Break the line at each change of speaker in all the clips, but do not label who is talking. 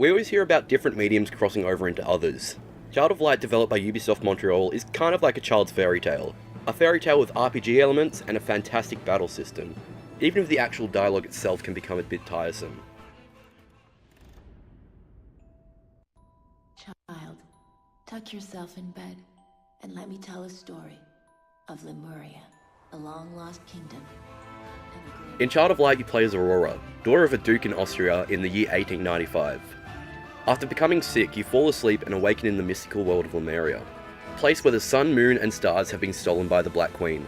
We always hear about different mediums crossing over into others. Child of Light, developed by Ubisoft Montreal, is kind of like a child's fairy tale. A fairy tale with RPG elements and a fantastic battle system, even if the actual dialogue itself can become a bit tiresome.
Child, tuck yourself in bed and let me tell a story of Lemuria, a long-lost kingdom.
In Child of Light, you play as Aurora, daughter of a duke in Austria in the year 1895. After becoming sick, you fall asleep and awaken in the mystical world of Lemuria, a place where the sun, moon, and stars have been stolen by the Black Queen.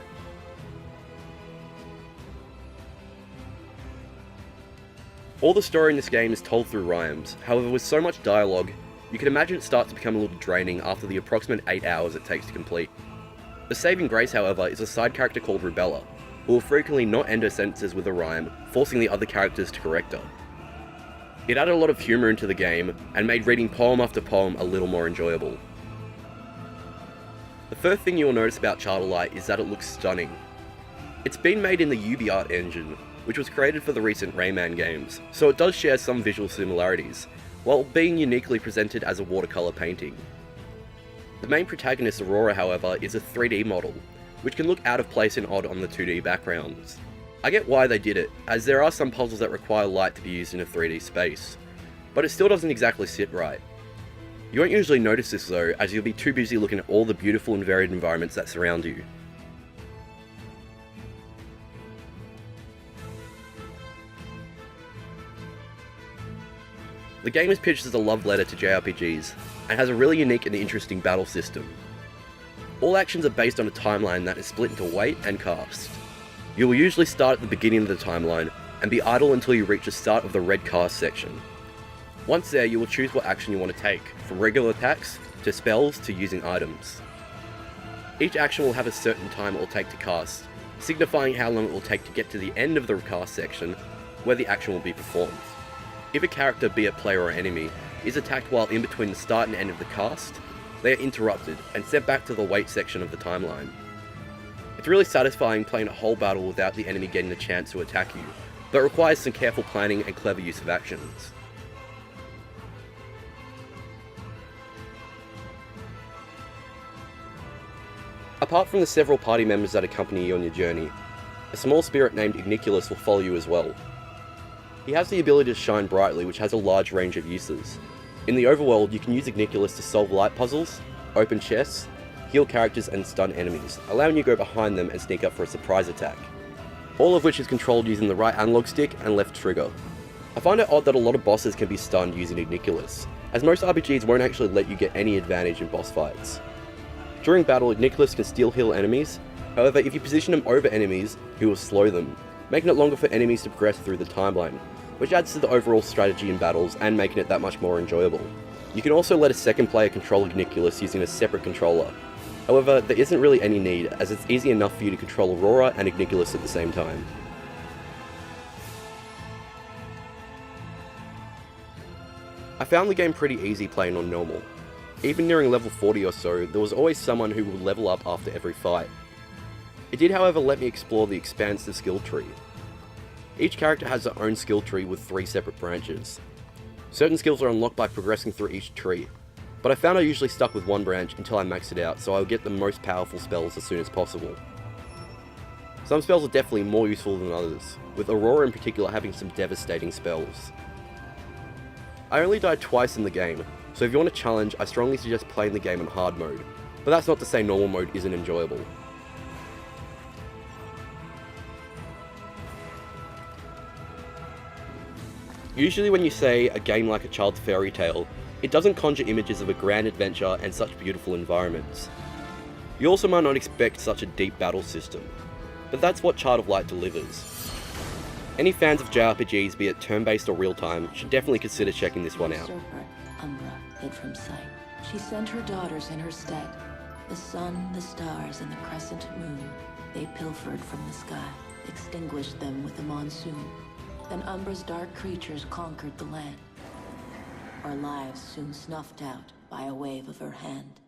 All the story in this game is told through rhymes, however with so much dialogue, you can imagine it starts to become a little draining after the approximate 8 hours it takes to complete. The saving grace, however, is a side character called Rubella, who will frequently not end her sentences with a rhyme, forcing the other characters to correct her. It added a lot of humour into the game, and made reading poem after poem a little more enjoyable. The first thing you will notice about Child of Light is that it looks stunning. It's been made in the UbiArt engine, which was created for the recent Rayman games, so it does share some visual similarities, while being uniquely presented as a watercolour painting. The main protagonist, Aurora, however, is a 3D model, which can look out of place and odd on the 2D backgrounds. I get why they did it, as there are some puzzles that require light to be used in a 3D space, but it still doesn't exactly sit right. You won't usually notice this though, as you'll be too busy looking at all the beautiful and varied environments that surround you. The game is pitched as a love letter to JRPGs, and has a really unique and interesting battle system. All actions are based on a timeline that is split into wait and cast. You will usually start at the beginning of the timeline, and be idle until you reach the start of the red cast section. Once there, you will choose what action you want to take, from regular attacks, to spells, to using items. Each action will have a certain time it will take to cast, signifying how long it will take to get to the end of the cast section, where the action will be performed. If a character, be it player or enemy, is attacked while in between the start and end of the cast, they are interrupted and sent back to the wait section of the timeline. It's really satisfying playing a whole battle without the enemy getting the chance to attack you, but requires some careful planning and clever use of actions. Apart from the several party members that accompany you on your journey, a small spirit named Igniculus will follow you as well. He has the ability to shine brightly, which has a large range of uses. In the overworld, you can use Igniculus to solve light puzzles, open chests, heal characters and stun enemies, allowing you to go behind them and sneak up for a surprise attack. All of which is controlled using the right analog stick and left trigger. I find it odd that a lot of bosses can be stunned using Igniculus, as most RPGs won't actually let you get any advantage in boss fights. During battle, Igniculus can still heal enemies, however if you position him over enemies, he will slow them, making it longer for enemies to progress through the timeline, which adds to the overall strategy in battles and making it that much more enjoyable. You can also let a second player control Igniculus using a separate controller. However, there isn't really any need, as it's easy enough for you to control Aurora and Igniculus at the same time. I found the game pretty easy playing on normal. Even nearing level 40 or so, there was always someone who would level up after every fight. It did however let me explore the expansive skill tree. Each character has their own skill tree with 3 separate branches. Certain skills are unlocked by progressing through each tree, but I found I usually stuck with one branch until I maxed it out, so I would get the most powerful spells as soon as possible. Some spells are definitely more useful than others, with Aurora in particular having some devastating spells. I only died twice in the game, so if you want a challenge, I strongly suggest playing the game in hard mode, but that's not to say normal mode isn't enjoyable. Usually when you say a game like a child's fairy tale, it doesn't conjure images of a grand adventure and such beautiful environments. You also might not expect such a deep battle system, but that's what Child of Light delivers. Any fans of JRPGs, be it turn-based or real-time, should definitely consider checking this one out.
Usurper, Umbra, hid from sight. She sent her daughters in her stead. The sun, the stars, and the crescent moon. They pilfered from the sky, extinguished them with the monsoon. Then Umbra's dark creatures conquered the land. Our lives soon snuffed out by a wave of her hand.